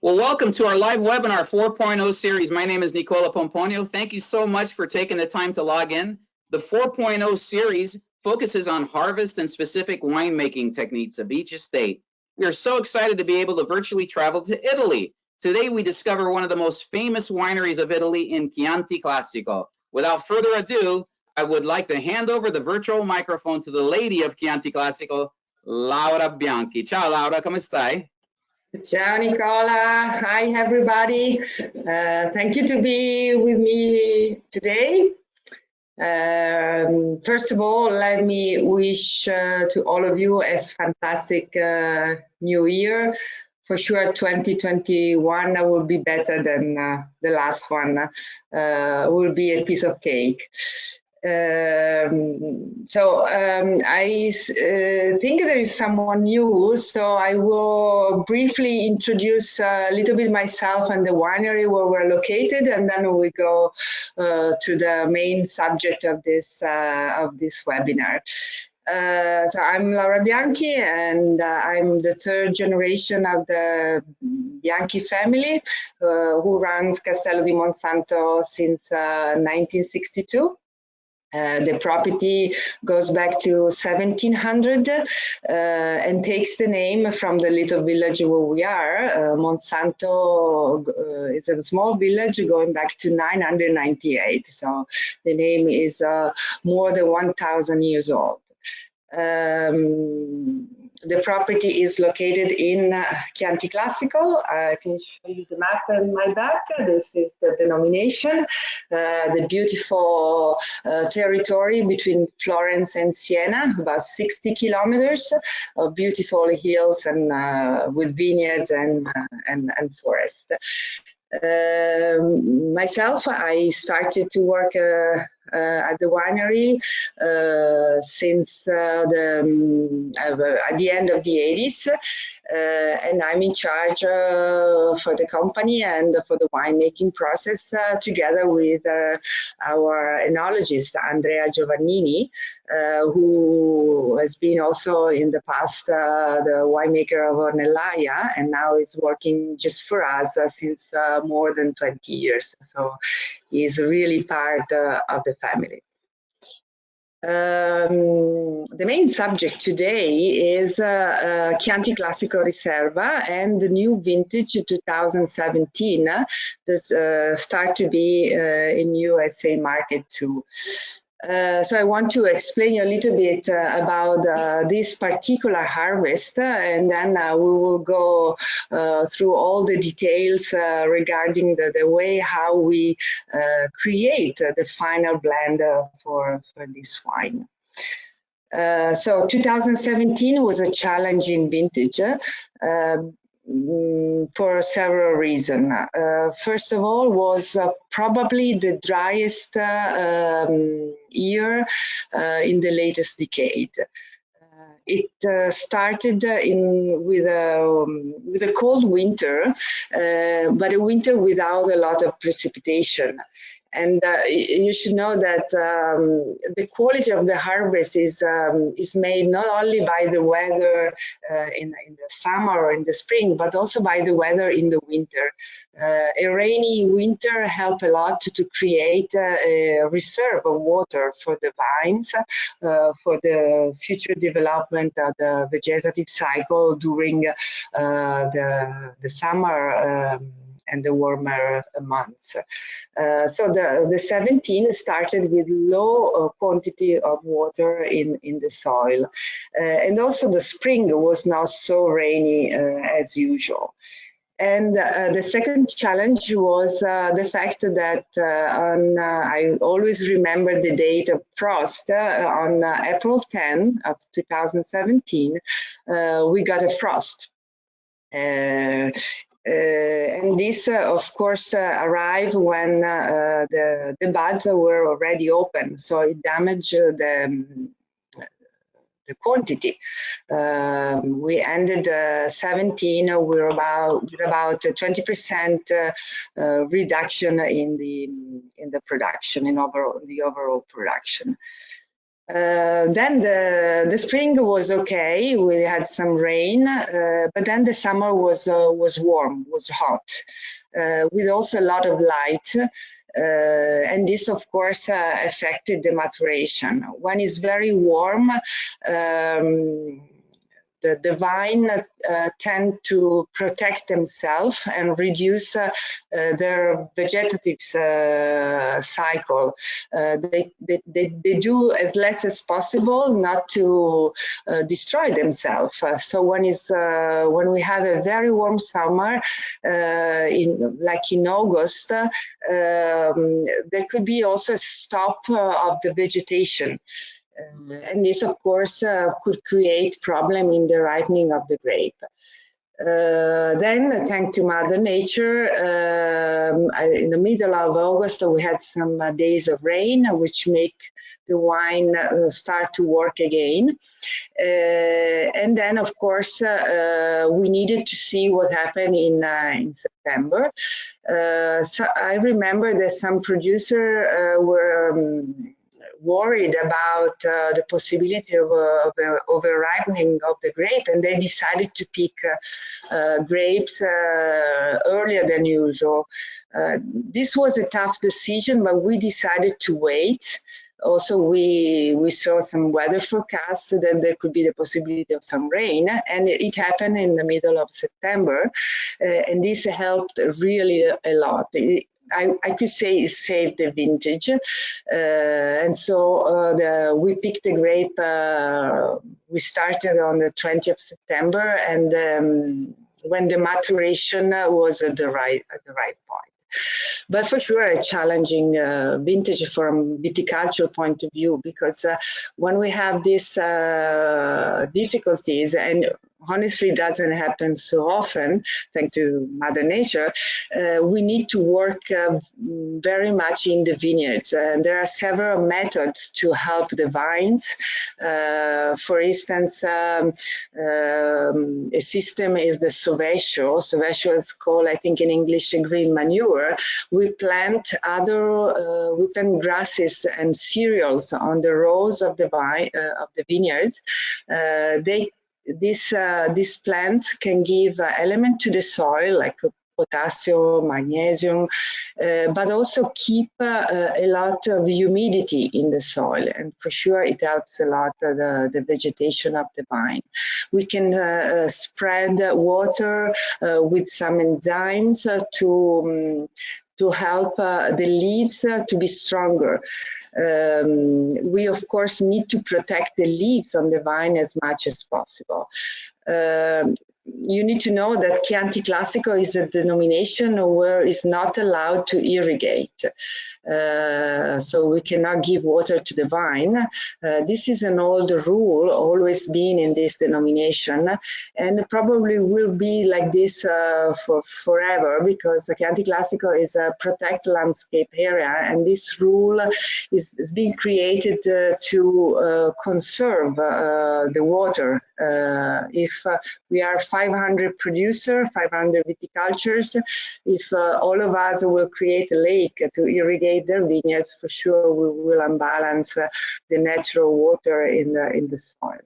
Well, welcome to our live webinar 4.0 series. My name is Nicola Pomponio. Thank you so much for taking the time to log in. The 4.0 series focuses on harvest and specific winemaking techniques of each estate. We are so excited to be able to virtually travel to Italy. Today, we discover one of the most famous wineries of Italy in Chianti Classico. Without further ado, I would like to hand over the virtual microphone to the lady of Chianti Classico, Laura Bianchi. Ciao, Laura, come stai? Ciao Nicola, hi everybody. Thank you to be with me today. First of all, let me wish to all of you a fantastic new year. For sure 2021 will be better than the last one, will be a piece of cake. I think there is someone new, so I will briefly introduce a little bit myself and the winery where we're located, and then we go to the main subject of this webinar. So I'm Laura Bianchi, and I'm the third generation of the Bianchi family, who runs Castello di Monsanto since 1962. The property goes back to 1700 and takes the name from the little village where we are. Monsanto is a small village going back to 998, so the name is more than 1,000 years old. The property is located in Chianti Classico. I can show you the map on my back. This is the denomination, the beautiful territory between Florence and Siena, about 60 kilometers of beautiful hills and with vineyards and forest. Myself, I started to work at the winery since at the end of the 80s, and I'm in charge for the company and for the winemaking process together with our enologist Andrea Giovannini, who has been also in the past the winemaker of Ornellaia, and now is working just for us since more than 20 years. So he's really part of the family. The main subject today is Chianti Classico Riserva and the new vintage 2017 that start to be in USA market too. So I want to explain you a little bit about this particular harvest, and then we will go through all the details regarding the way how we create the final blend for this wine. So 2017 was a challenging vintage. For several reasons. First of all, was probably the driest year in the latest decade. It started with a cold winter, but a winter without a lot of precipitation. And you should know that the quality of the harvest is made not only by the weather in the summer or in the spring, but also by the weather in the winter. A rainy winter helped a lot to create a reserve of water for the vines, for the future development of the vegetative cycle during the summer and the warmer months. So the 17 started with low quantity of water in the soil. And also the spring was not so rainy as usual. And the second challenge was the fact that I always remember the date of frost. On April 10 of 2017, we got a frost. And this, of course, arrived when the buds were already open, so it damaged the quantity. We ended 17 with about 20% reduction in the production, in the overall production. Then the spring was okay. We had some rain, but then the summer was warm, was hot, with also a lot of light. And this, of course, affected the maturation. When it's very warm, the vine tend to protect themselves and reduce their vegetative cycle. They do as less as possible not to destroy themselves. So when we have a very warm summer, like in August, there could be also a stop of the vegetation. And this, of course, could create problem in the ripening of the grape. Then, thanks to Mother Nature, in the middle of August, we had some days of rain, which make the wine start to work again. And then, of course, we needed to see what happened in September. So I remember that some producers were worried about the possibility of over-ripening of the grape, and they decided to pick grapes earlier than usual. This was a tough decision, but we decided to wait. Also, we saw some weather forecasts that there could be the possibility of some rain, and it happened in the middle of September, and this helped really a lot. I could say it saved the vintage, and so we picked the grape. We started on the 20th of September, and when the maturation was at the right point. But for sure, a challenging vintage from viticulture point of view, because when we have these difficulties, and honestly it doesn't happen so often, thanks to Mother Nature, we need to work very much in the vineyards. There are several methods to help the vines. For instance, a system is the sauvation. Sauvation is called, I think in English, green manure. We plant grasses and cereals on the rows of the vineyards. This plant can give element to the soil like potassium, magnesium, but also keep a lot of humidity in the soil, and for sure it helps a lot the vegetation of the vine. We can spread water with some enzymes to help the leaves to be stronger. We, of course, need to protect the leaves on the vine as much as possible. You need to know that Chianti Classico is a denomination where it's not allowed to irrigate. So we cannot give water to the vine. This is an old rule, always been in this denomination, and probably will be like this for forever, because Chianti Classico is a protected landscape area, and this rule is being created to conserve the water. If we are 500 producers, 500 viticultures, if all of us will create a lake to irrigate their vineyards, for sure we will unbalance the natural water in the soil.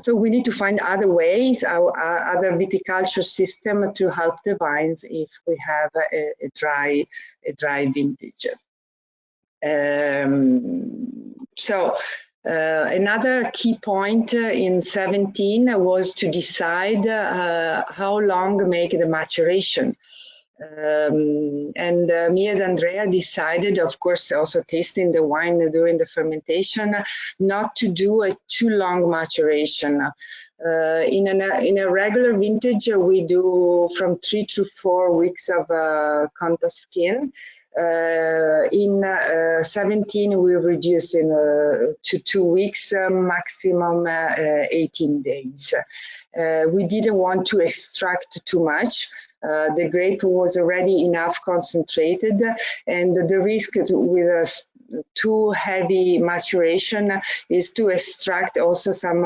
So we need to find other ways, other viticulture system to help the vines if we have a dry vintage. Another key point in 17 was to decide how long make the maturation. Me and Andrea decided, of course, also tasting the wine during the fermentation, not to do a too long maturation. In a regular vintage, we do from 3 to 4 weeks of contact skin. In 17, we reduced to 2 weeks, maximum 18 days. We didn't want to extract too much. The grape was already enough concentrated, and the risk with a too heavy maturation is to extract also some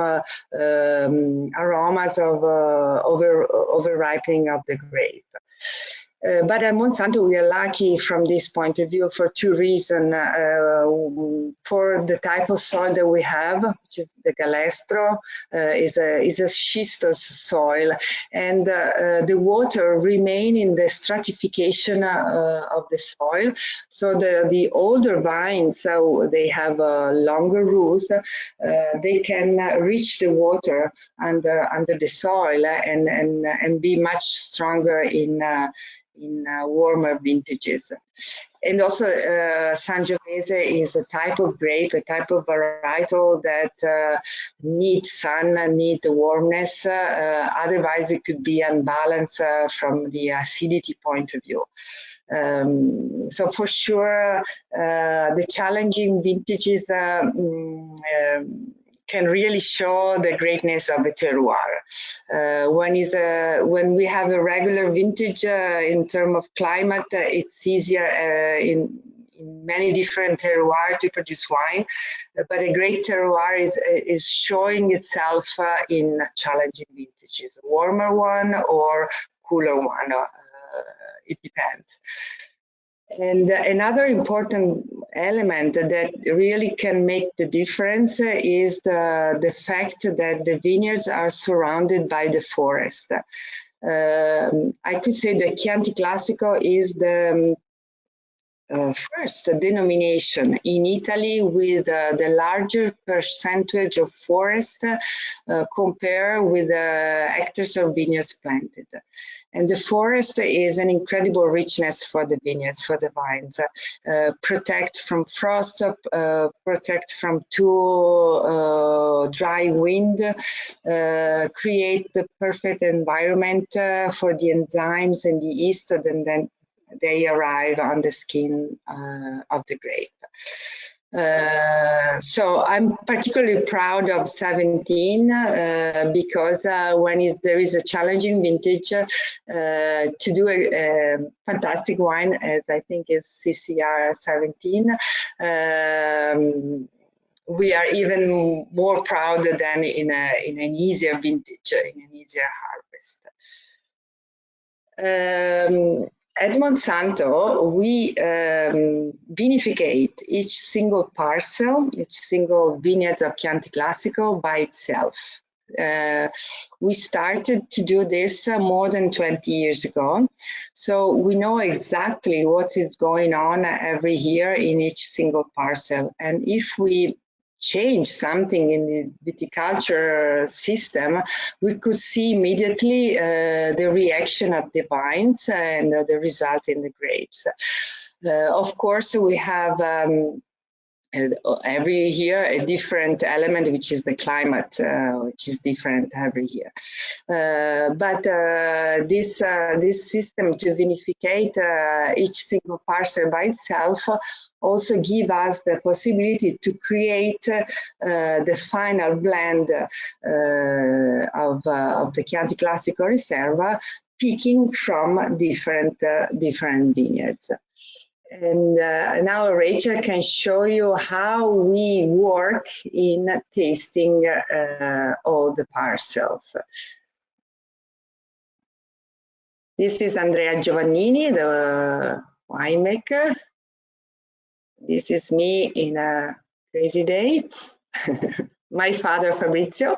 aromas of over ripening of the grape. But at Monsanto, we are lucky from this point of view for two reasons. For the type of soil that we have, which is the galestro, is a schistous soil, and the water remain in the stratification of the soil. So the older vines, so they have longer roots, they can reach the water under the soil and be much stronger in warmer vintages. And also Sangiovese is a type of grape, a type of varietal that needs sun, need warmness, otherwise it could be unbalanced from the acidity point of view. So for sure, the challenging vintages can really show the greatness of the terroir. When we have a regular vintage in terms of climate, it's easier in many different terroirs to produce wine, but a great terroir is showing itself in challenging vintages, a warmer one or cooler one, it depends. And another important element that really can make the difference is the fact that the vineyards are surrounded by the forest. I could say that Chianti Classico is the first denomination in Italy with the larger percentage of forest compared with the hectares of vineyards planted. And the forest is an incredible richness for the vineyards, for the vines. Protect from frost, protect from too dry wind, create the perfect environment for the enzymes and the yeast, and then they arrive on the skin of the grape. So I'm particularly proud of 17 because when there is a challenging vintage, to do a fantastic wine, as I think is CCR 17, we are even more proud than in an easier vintage, in an easier harvest. At Monsanto, we vinificate each single parcel, each single vineyard of Chianti Classico by itself. We started to do this more than 20 years ago, so we know exactly what is going on every year in each single parcel. And if we change something in the viticulture system, we could see immediately the reaction of the vines and the result in the grapes. Of course, we have every year a different element, which is the climate, which is different every year. But this system to vinificate each single parcel by itself also give us the possibility to create the final blend of the Chianti Classico Riserva, picking from different vineyards. And now Rachel can show you how we work in tasting all the parcels. This is Andrea Giovannini, the winemaker. This is me in a crazy day. My father, Fabrizio.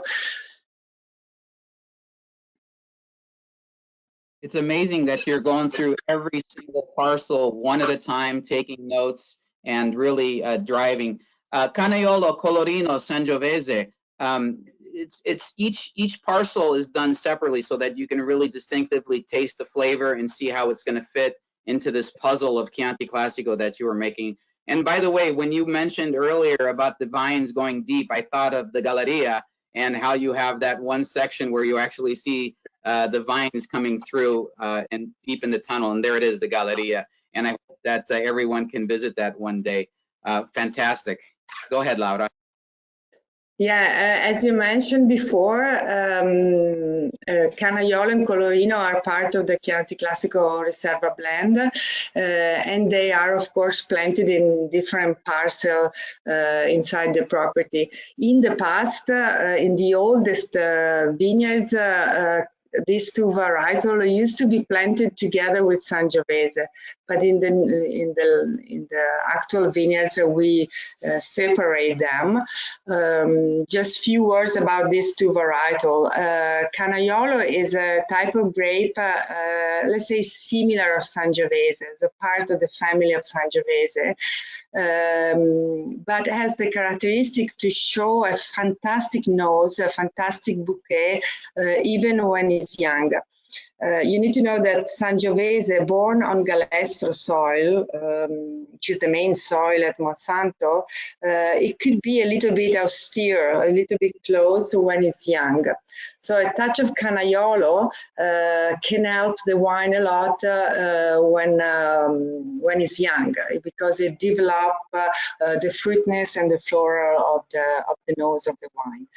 It's amazing that you're going through every single parcel one at a time, taking notes and really driving. Canaiolo, Colorino, Sangiovese. It's each parcel is done separately so that you can really distinctively taste the flavor and see how it's going to fit into this puzzle of Chianti Classico that you were making. And by the way, when you mentioned earlier about the vines going deep, I thought of the Galleria and how you have that one section where you actually see the vines coming through and deep in the tunnel, and there it is, the Galleria. And I hope that everyone can visit that one day. Fantastic. Go ahead, Laura. Yeah, as you mentioned before, Canaiolo and Colorino are part of the Chianti Classico Riserva blend, and they are, of course, planted in different parcels inside the property. In the past, in the oldest vineyards, these two varietals used to be planted together with Sangiovese, but in the actual vineyards we separate them. Just few words about these two varietals. Canaiolo is a type of grape, let's say similar of Sangiovese, as a part of the family of Sangiovese. But has the characteristic to show a fantastic nose, a fantastic bouquet, even when it's young. You need to know that Sangiovese, born on Galestro soil, which is the main soil at Monsanto, it could be a little bit austere, a little bit close when it's young. So a touch of Canaiolo can help the wine a lot when it's young, because it develops the fruitness and the floral of the nose of the wine.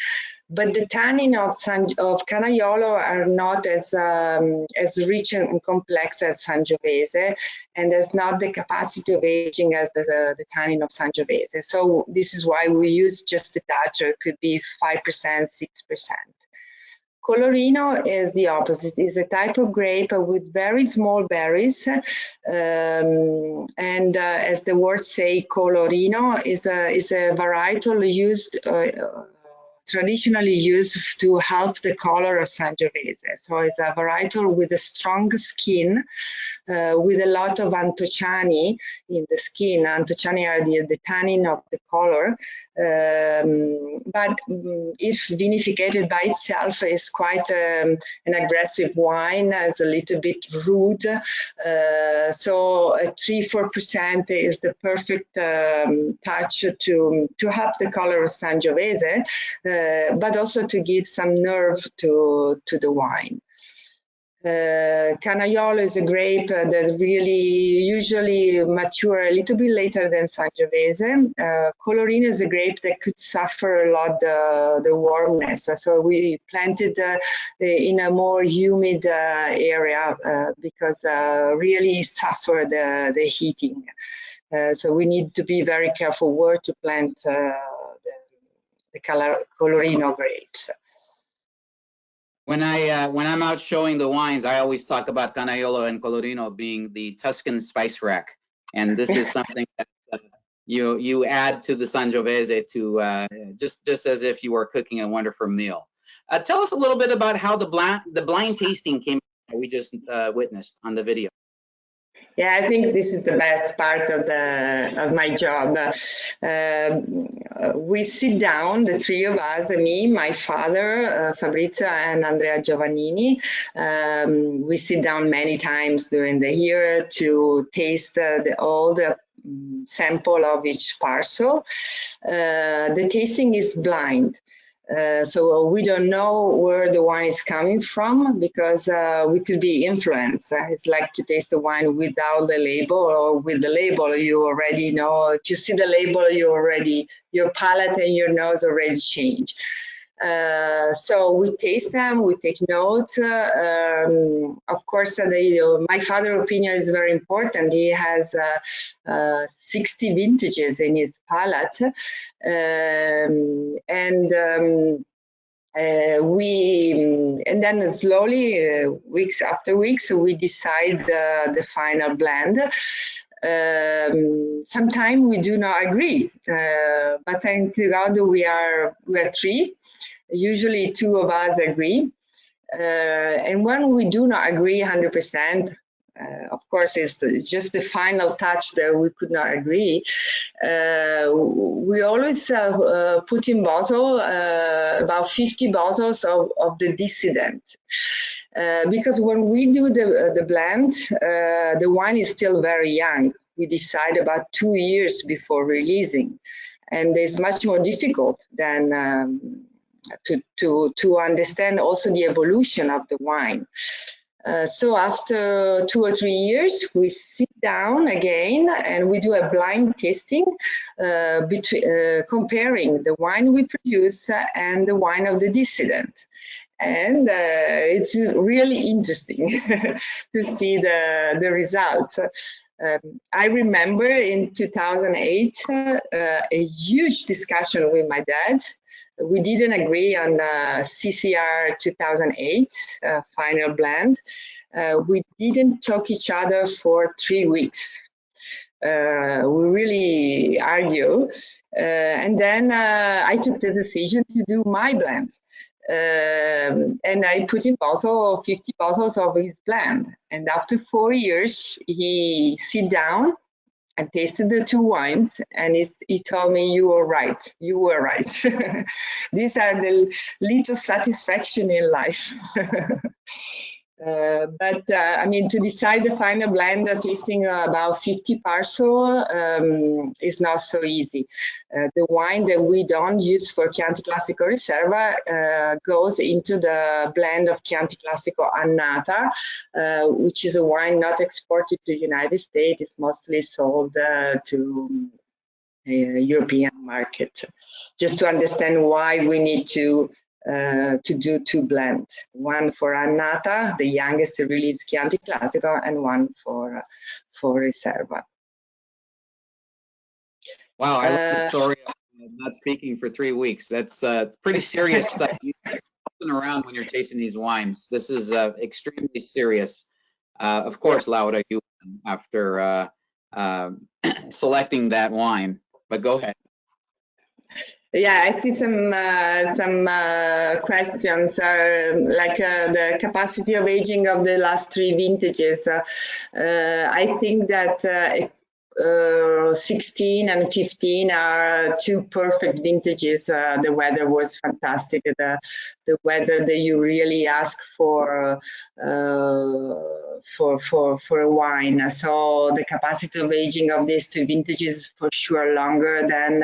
But the tannin of Canaiolo are not as rich and complex as Sangiovese, and has not the capacity of aging as the tannin of Sangiovese. So this is why we use just a touch, or it could be 5%, 6%. Colorino is the opposite. It's a type of grape with very small berries, and as the words say, Colorino is a varietal used. Traditionally used to help the color of Sangiovese. So it's a varietal with a strong skin, with a lot of anthocyani in the skin. Anthocyani are the tannin of the color, but if vinificated by itself is quite an aggressive wine, it's a little bit rude. So 3–4% is the perfect touch to help the color of Sangiovese, but also to give some nerve to the wine. Canaiolo is a grape that really usually mature a little bit later than Sangiovese. Colorino is a grape that could suffer a lot the warmness. So we planted in a more humid area because really suffer the heating. So we need to be very careful where to plant the Colorino grapes. When I'm out showing the wines, I always talk about Canaiolo and Colorino being the Tuscan spice rack, and this is something that you add to the Sangiovese to just as if you were cooking a wonderful meal. Tell us a little bit about how the blind tasting came that we just witnessed on the video. Yeah, I think this is the best part of my job. We sit down, the three of us, me, my father, Fabrizio, and Andrea Giovannini. We sit down many times during the year to taste all the sample of each parcel. The tasting is blind. So we don't know where the wine is coming from, because we could be influenced. It's like to taste the wine without the label, or with the label. You already know. If you see the label, your palate and your nose already change. So we taste them, we take notes. Of course, my father's opinion is very important. He has 60 vintages in his palate, and then slowly, weeks after weeks, we decide the final blend. Sometimes we do not agree, but thank God we are three. Usually two of us agree, and when we do not agree 100%, of course it's just the final touch that we could not agree, we always put in bottle about 50 bottles of the dissident, because when we do the blend, the wine is still very young. We decide about 2 years before releasing, and it's much more difficult than to understand also the evolution of the wine. So after 2 or 3 years, we sit down again and we do a blind tasting, comparing the wine we produce and the wine of the dissident. And it's really interesting to see the results. I remember in 2008 a huge discussion with my dad. we didn't agree on the CCR 2008 final blend. We didn't talk each other for 3 weeks. We really argue, and then I took the decision to do my blend. And I put in 50 bottles of his blend. And after 4 years, he sit down and tasted the 2 wines, and he told me, you were right. These are the little satisfaction in life. I mean, to decide the final blend, tasting about 50 parcel is not so easy. The wine that we don't use for Chianti Classico Riserva goes into the blend of Chianti Classico Annata, which is a wine not exported to the United States. It's mostly sold to European market. Just to understand why we need to do 2 blends, one for Annata, the youngest release Chianti Classico, and one for Riserva. Wow, I love the story of not speaking for 3 weeks. That's pretty serious stuff. You're around when you're tasting these wines. This is extremely serious. Of course, Laura, you after selecting that wine, but go ahead. Yeah, I see some questions like the capacity of aging of the last 3 vintages. I think that 16 and 15 are 2 perfect vintages. The weather was fantastic. The weather that you really ask for a wine. So the capacity of aging of these 2 vintages is for sure longer than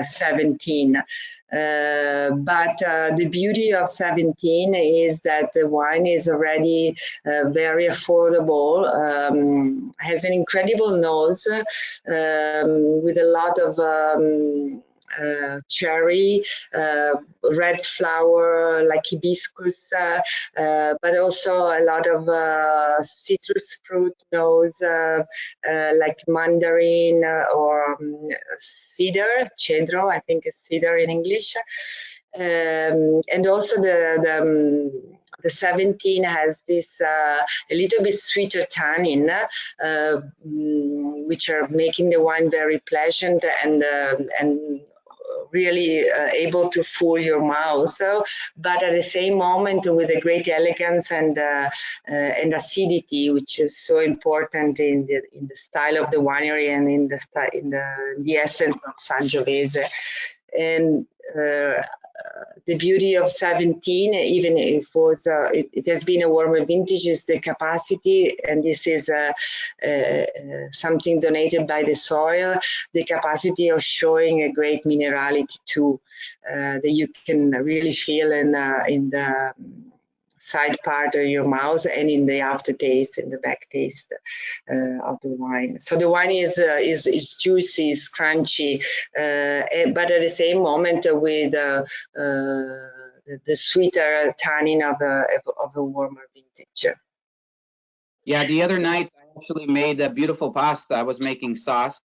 17. But the beauty of 17 is that the wine is already very affordable, has an incredible nose with a lot of cherry, red flower like hibiscus, but also a lot of citrus fruit nose like mandarin or cedar, cedro, I think it's cedar in English. And also the 17 has this a little bit sweeter tannin, which are making the wine very pleasant and really able to fool your mouth. So, but at the same moment with a great elegance and acidity, which is so important in the style of the winery and in the essence of Sangiovese. And the beauty of 17, even if it has been a warmer vintage, is the capacity, and this is something donated by the soil, the capacity of showing a great minerality too, that you can really feel in the side part of your mouth and in the aftertaste and the back taste of the wine. So the wine is juicy, is crunchy, but at the same moment with the sweeter tannin of a warmer vintage. Yeah, the other night I actually made a beautiful pasta. I was making sauce,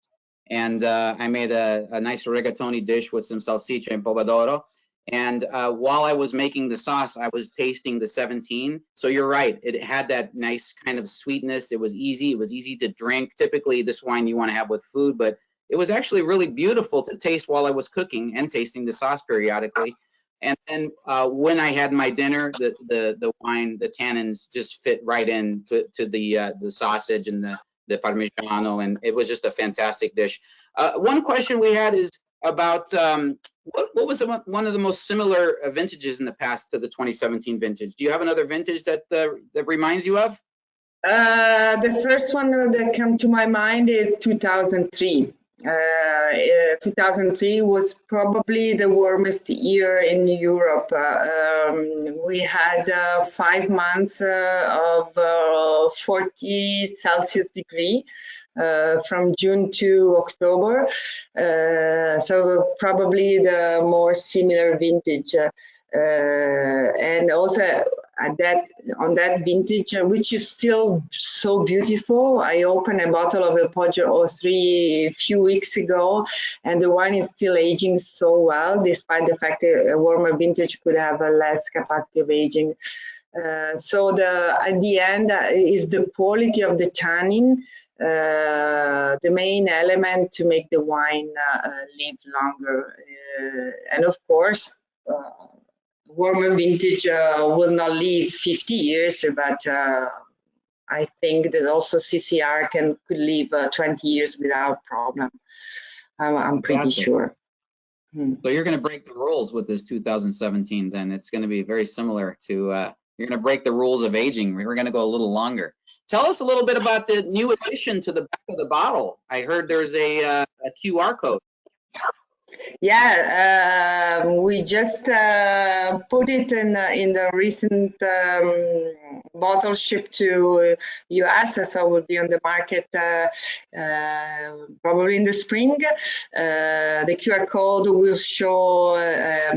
and I made a nice rigatoni dish with some salsiccia and pomodoro. And while I was making the sauce, I was tasting the 17. So you're right, it had that nice kind of sweetness. It was easy to drink. Typically, this wine you want to have with food, but it was actually really beautiful to taste while I was cooking and tasting the sauce periodically. And then when I had my dinner, the wine, the tannins just fit right in to the sausage and the parmigiano, and it was just a fantastic dish. One question we had is about what was one of the most similar vintages in the past to the 2017 vintage? Do you have another vintage that reminds you of? The first one that comes to my mind is 2003. 2003 was probably the warmest year in Europe. We had 5 months of 40 Celsius degree. From June to October, so probably the more similar vintage. And also on that vintage, which is still so beautiful. I opened a bottle of El Poggio 03 a few weeks ago, and the wine is still aging so well, despite the fact that a warmer vintage could have a less capacity of aging. So at the end is the quality of the tannin, the main element to make the wine live longer. And of course, warmer vintage will not live 50 years, but I think that also CCR could live 20 years without problem. I'm pretty sure. So you're going to break the rules with this 2017 then. It's going to be very similar to, you're going to break the rules of aging. We're going to go a little longer. Tell us a little bit about the new addition to the back of the bottle. I heard there's a QR code. Yeah, we just put it in the recent bottle shipped to US, so it will be on the market probably in the spring. The QR code will show a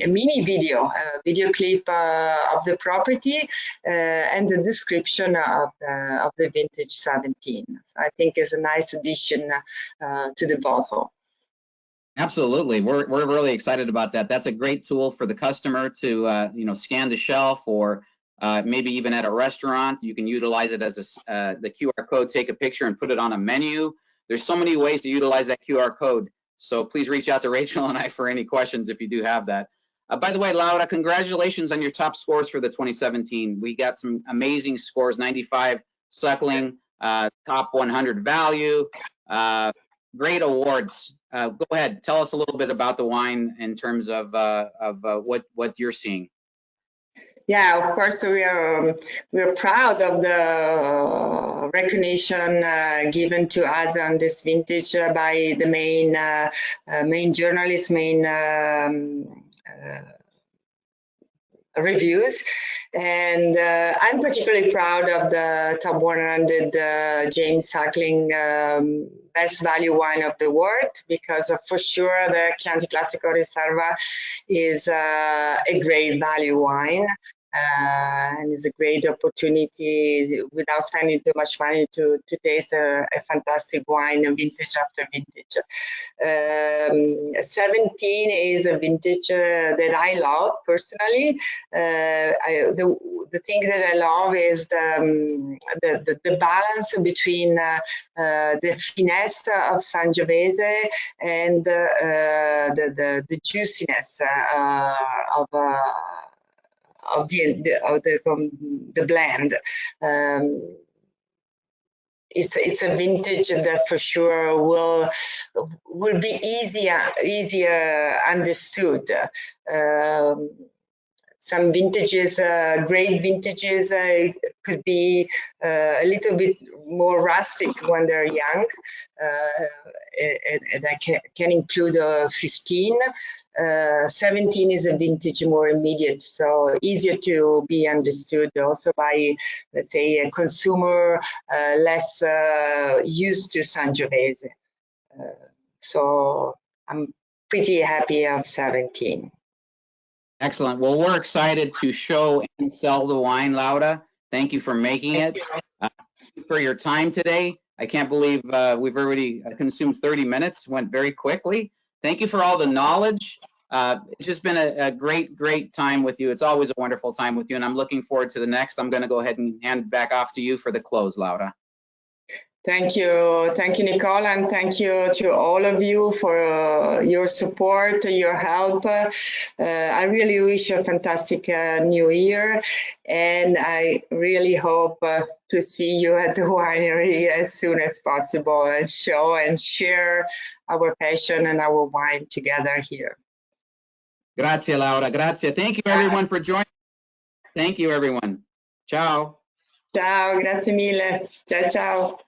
mini video, video clip of the property and the description of the vintage 17. I think is a nice addition to the bottle. Absolutely, we're really excited about that. That's a great tool for the customer to scan the shelf, or maybe even at a restaurant. You can utilize it as the QR code, take a picture and put it on a menu. There's so many ways to utilize that QR code. So please reach out to Rachel and I for any questions if you do have that. By the way, Laura, congratulations on your top scores for the 2017. We got some amazing scores: 95 suckling, top 100 value. Great awards. Go ahead, tell us a little bit about the wine in terms of what you're seeing. Yeah, of course, we're proud of the recognition given to us on this vintage by the main journalists, main reviews. And I'm particularly proud of the top 100 James Suckling best value wine of the world, because for sure the Chianti Classico Riserva is a great value wine. And it's a great opportunity without spending too much money to taste a fantastic wine, vintage after vintage. 17 is a vintage that I love personally. The thing that I love is the balance between the finesse of Sangiovese and the juiciness of the blend. It's a vintage that for sure will be easier understood. Some vintages, great vintages, could be a little bit more rustic when they're young, and I can include 15. 17 is a vintage more immediate, so easier to be understood also by, let's say, a consumer less used to Sangiovese. So I'm pretty happy of 17. Excellent. Well, we're excited to show and sell the wine, Laura. Thank you for making it. Thank you for your time today. I can't believe we've already consumed 30 minutes. Went very quickly. Thank you for all the knowledge. It's just been a great time with you. It's always a wonderful time with you, and I'm looking forward to the next. I'm going to go ahead and hand back off to you for the close, Laura. Thank you, Nicola, and thank you to all of you for your support, your help. I really wish you a fantastic new year, and I really hope to see you at the winery as soon as possible and show and share our passion and our wine together here. Grazie, Laura. Grazie. Thank you, everyone, for joining. Thank you, everyone. Ciao. Ciao, grazie mille. Ciao, ciao.